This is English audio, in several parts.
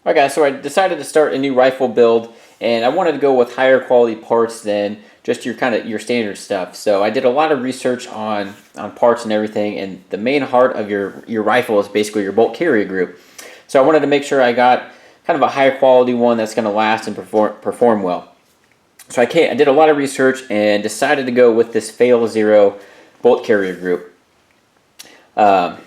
Alright guys, so I decided to start a new rifle build, and I wanted to go with higher quality parts than just your your standard stuff. So I did a lot of research on parts and everything, and the main heart of your rifle is basically your bolt carrier group. So I wanted to make sure I got kind of a higher quality one that's going to last and perform well. So I did a lot of research and decided to go with this FailZero bolt carrier group. Went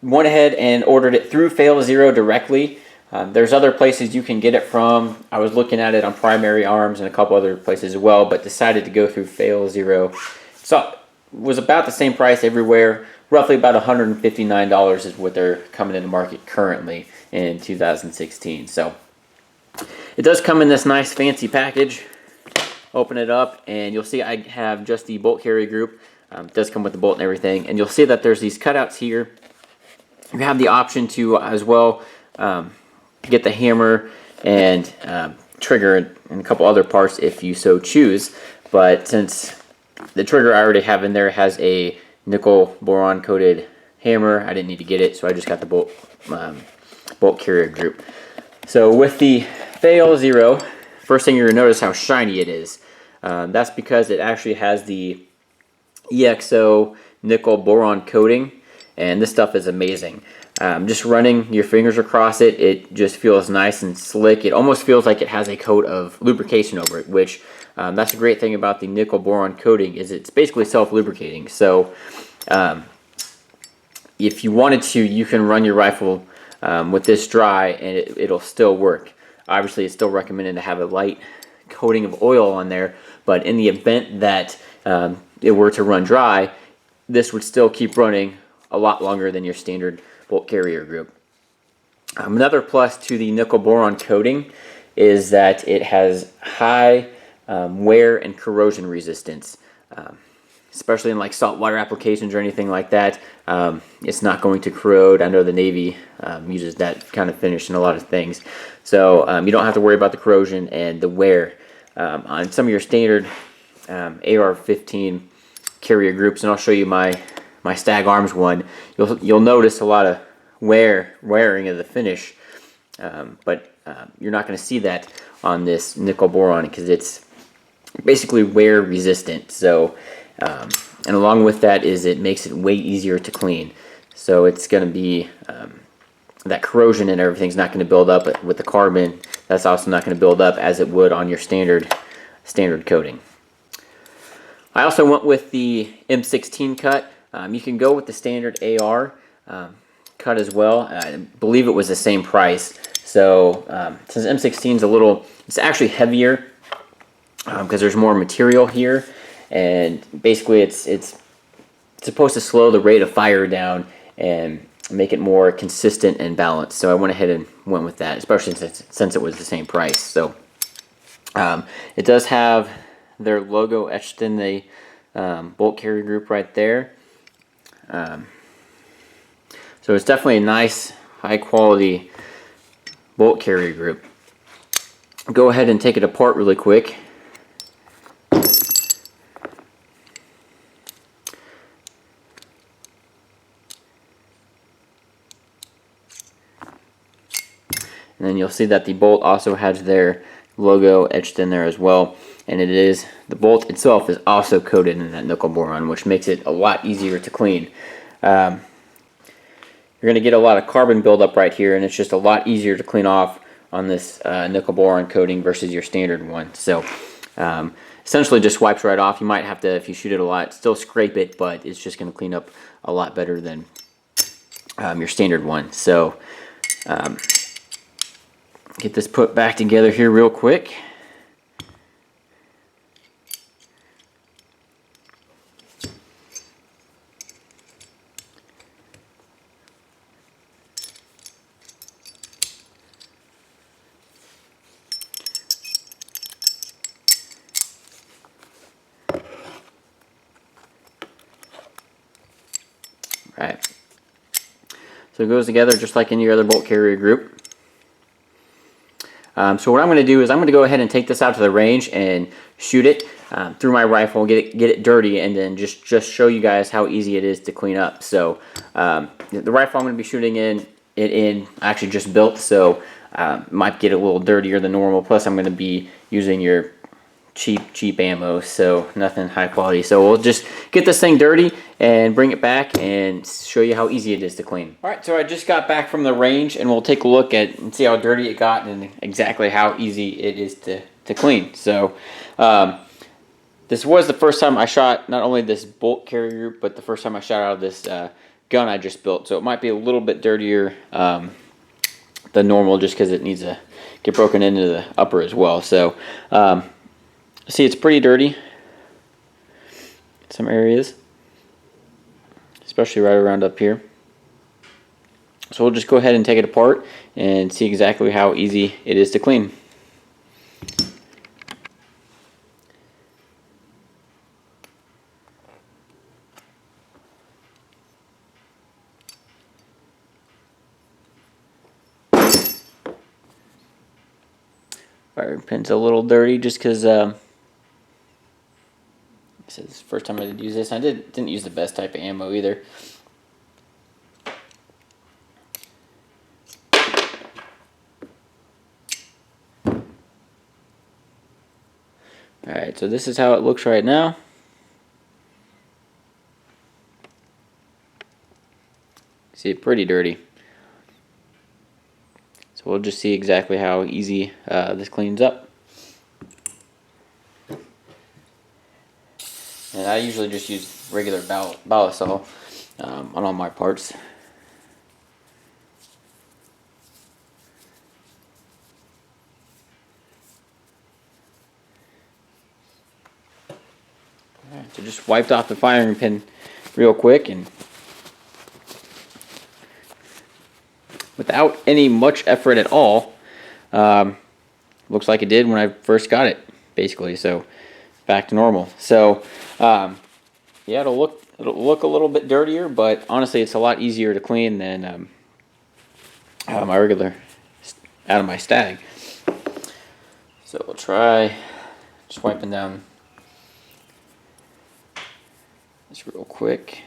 ahead and ordered it through FailZero directly. There's other places you can get it from. I was looking at it on Primary Arms and a couple other places as well, but decided to go through FailZero. So it was about the same price everywhere. Roughly about $159 is what they're coming into market currently in 2016. So it does come in this nice fancy package. Open it up and you'll see I have just the bolt carrier group. It does come with the bolt and everything, and you'll see that there's these cutouts here. You have the option to as well get the hammer and trigger and a couple other parts if you so choose. But since the trigger I already have in there has a nickel boron coated hammer, I didn't need to get it, so I just got the bolt carrier group. So with the FailZero, first thing you're going to notice how shiny it is. That's because it actually has the EXO nickel boron coating, and this stuff is amazing. Just running your fingers across it, it just feels nice and slick. It almost feels like it has a coat of lubrication over it, which that's a great thing about the nickel boron coating, is it's basically self-lubricating. So if you wanted to, you can run your rifle with this dry and it'll still work. Obviously, it's still recommended to have a light coating of oil on there, but in the event that it were to run dry, this would still keep running a lot longer than your standard bolt carrier group. Another plus to the nickel boron coating is that it has high wear and corrosion resistance, especially in like saltwater applications or anything like that. It's not going to corrode. I know the Navy uses that kind of finish in a lot of things, so you don't have to worry about the corrosion and the wear on some of your standard AR-15 carrier groups. And I'll show you my Stag Arms one. You'll notice a lot of wearing of the finish, but you're not going to see that on this nickel boron because it's basically wear resistant. So and along with that is it makes it way easier to clean. So it's going to be that corrosion and everything's not going to build up with the carbon. That's also not going to build up as it would on your standard coating. I also went with the M16 cut. You can go with the standard AR cut as well. I believe it was the same price. So since M16 is it's actually heavier because there's more material here, and basically it's supposed to slow the rate of fire down and make it more consistent and balanced. So I went ahead and went with that, especially since it was the same price. So it does have their logo etched in the bolt carrier group right there. So it's definitely a nice, high quality bolt carrier group. Go ahead and take it apart really quick. And then you'll see that the bolt also has their logo etched in there as well. And the bolt itself is also coated in that nickel boron, which makes it a lot easier to clean. You're going to get a lot of carbon buildup right here, and it's just a lot easier to clean off on this nickel boron coating versus your standard one. So essentially just wipes right off. You might have to, if you shoot it a lot, still scrape it, but it's just going to clean up a lot better than your standard one. So get this put back together here real quick. Right. So it goes together just like any other bolt carrier group. So what I'm going to do is I'm going to go ahead and take this out to the range and shoot it through my rifle, get it dirty, and then just show you guys how easy it is to clean up. So the rifle I'm going to be shooting it in, I actually just built, so might get a little dirtier than normal. Plus I'm going to be using your cheap ammo, so nothing high quality. So we'll just get this thing dirty and bring it back and show you how easy it is to clean. All right, so I just got back from the range, and we'll take a look at and see how dirty it got and exactly how easy it is to clean. So this was the first time I shot not only this bolt carrier group, but the first time I shot out of this gun I just built. So it might be a little bit dirtier than normal, just because it needs to get broken into the upper as well. So see, it's pretty dirty in some areas, especially right around up here. So we'll just go ahead and take it apart and see exactly how easy it is to clean. Firing pin's a little dirty just because this is the first time I did use this. I didn't use the best type of ammo either. Alright, so this is how it looks right now. See, it's pretty dirty. So we'll just see exactly how easy this cleans up. And I usually just use regular Balisol on all my parts. Alright, so just wiped off the firing pin real quick, and without any much effort at all, looks like it did when I first got it, basically. So back to normal. So yeah, it'll look a little bit dirtier, but honestly it's a lot easier to clean than my regular out of my Stag. So we'll try just wiping down this real quick.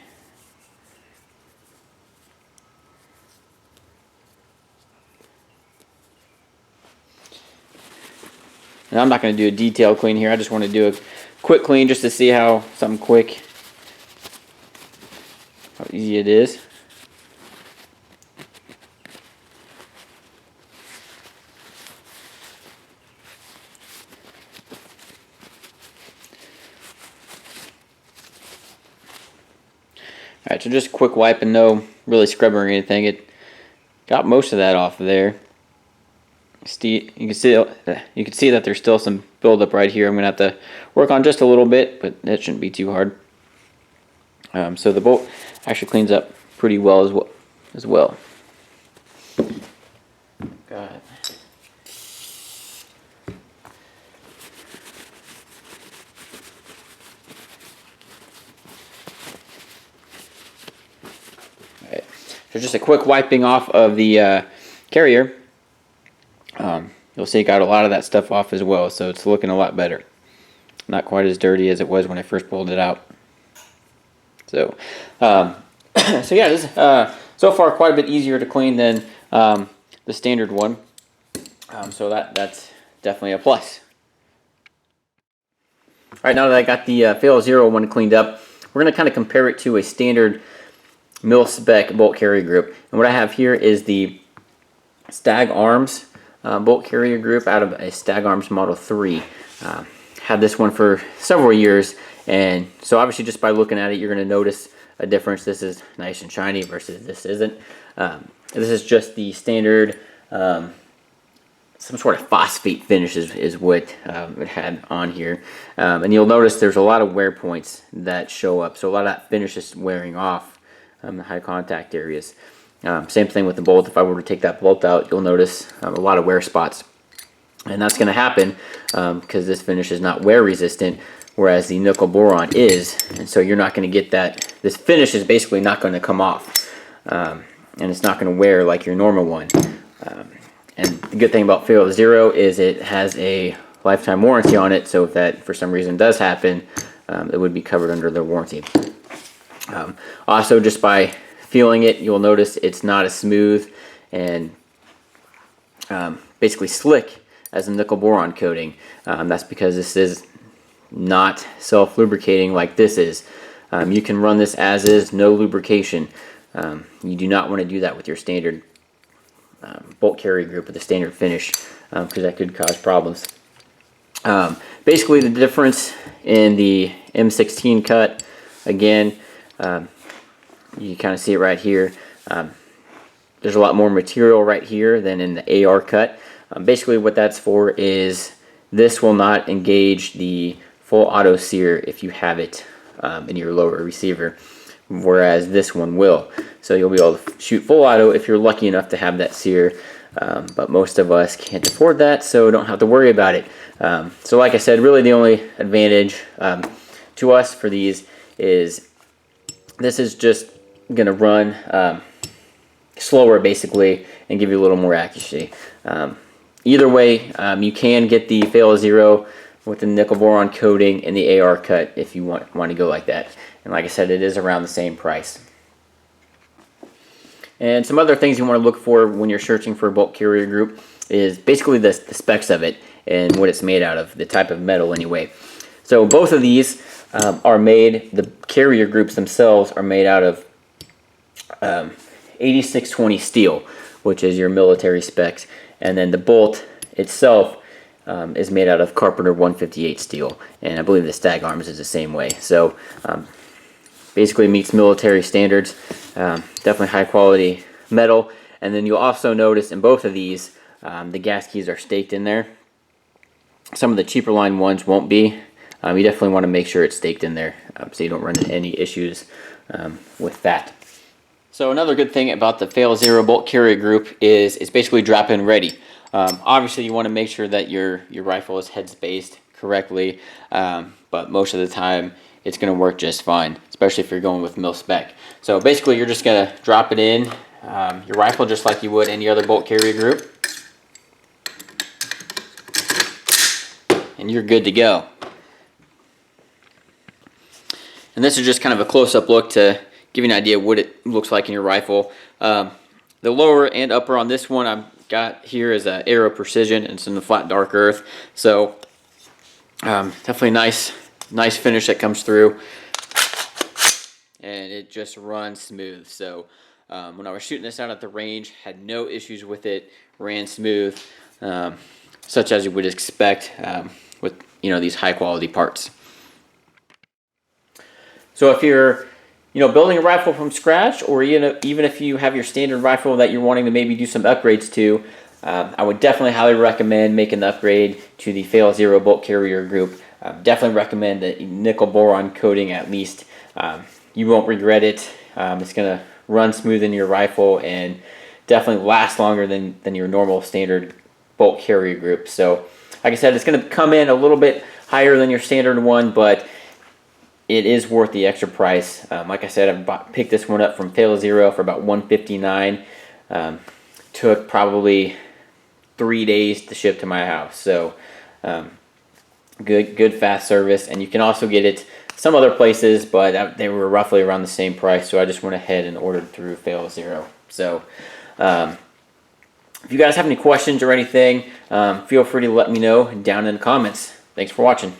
And I'm not going to do a detailed clean here. I just want to do a quick clean just to see how something quick, how easy it is. Alright, so just a quick wipe and no really scrubbing or anything. It got most of that off of there. You can see that there's still some buildup right here. I'm going to have to work on just a little bit, but that shouldn't be too hard. So the bolt actually cleans up pretty well as well. Got it. Alright, so just a quick wiping off of the carrier. You'll see it got a lot of that stuff off as well, so it's looking a lot better. Not quite as dirty as it was when I first pulled it out. So, so yeah, this so far quite a bit easier to clean than the standard one. So that's definitely a plus. All right, now that I got the Fail Zero one cleaned up, we're going to kind of compare it to a standard mil-spec bolt carrier group. And what I have here is the Stag Arms bolt carrier group out of a Stag Arms Model 3. Had this one for several years, and so obviously just by looking at it you're going to notice a difference. This is nice and shiny versus this isn't. This is just the standard some sort of phosphate finish is what it had on here, and you'll notice there's a lot of wear points that show up, so a lot of that finish is wearing off the high contact areas. Same thing with the bolt. If I were to take that bolt out, you'll notice a lot of wear spots. And that's going to happen because this finish is not wear resistant, whereas the nickel boron is. And so you're not going to get that. This finish is basically not going to come off. And it's not going to wear like your normal one. And the good thing about Fail Zero is it has a lifetime warranty on it. So if that for some reason does happen, it would be covered under their warranty. Also, just by feeling it, you'll notice it's not as smooth, and basically slick as a nickel boron coating. That's because this is not self-lubricating like this is. You can run this as is, no lubrication. You do not want to do that with your standard bolt carrier group with the standard finish, because that could cause problems. Basically, the difference in the M16 cut, again, you kind of see it right here. There's a lot more material right here than in the AR cut. Basically, what that's for is this will not engage the full auto sear if you have it in your lower receiver, whereas this one will. So you'll be able to shoot full auto if you're lucky enough to have that sear, but most of us can't afford that, so don't have to worry about it. So like I said, really the only advantage to us for these is this is just going to run slower basically and give you a little more accuracy. Either way, you can get the Fail Zero with the nickel boron coating and the AR cut if you want to go like that. And like I said, it is around the same price. And some other things you want to look for when you're searching for a bolt carrier group is basically the specs of it and what it's made out of, the type of metal anyway. So both of these are made, the carrier groups themselves are made out of 8620 steel, which is your military specs, and then the bolt itself is made out of Carpenter 158 steel, and I believe the stag arms is the same way. So basically meets military standards, definitely high quality metal. And then you'll also notice in both of these the gas keys are staked in there. Some of the cheaper line ones won't be. You definitely want to make sure it's staked in there so you don't run into any issues with that. So another good thing about the Fail Zero bolt carrier group is it's basically drop-in ready. Obviously you want to make sure that your rifle is head spaced correctly, but most of the time it's going to work just fine, especially if you're going with mil spec. So basically you're just going to drop it in your rifle just like you would any other bolt carrier group, and you're good to go. And this is just kind of a close-up look to give you an idea what it looks like in your rifle. The lower and upper on this one I've got here is a Aero Precision, and it's in the flat dark earth. So definitely nice finish that comes through, and it just runs smooth. So when I was shooting this out at the range, had no issues with it, ran smooth, such as you would expect with these high quality parts. So if you're building a rifle from scratch, or even if you have your standard rifle that you're wanting to maybe do some upgrades to, I would definitely highly recommend making the upgrade to the Fail Zero bolt carrier group. Definitely recommend the nickel boron coating at least. You won't regret it. It's going to run smooth in your rifle and definitely last longer than your normal standard bolt carrier group. So like I said, it's going to come in a little bit higher than your standard one, but it is worth the extra price. Like I said, I picked this one up from Fail Zero for about $159. Took probably 3 days to ship to my house. So good fast service, and you can also get it some other places, but they were roughly around the same price. So I just went ahead and ordered through Fail Zero. So if you guys have any questions or anything, feel free to let me know down in the comments. Thanks for watching.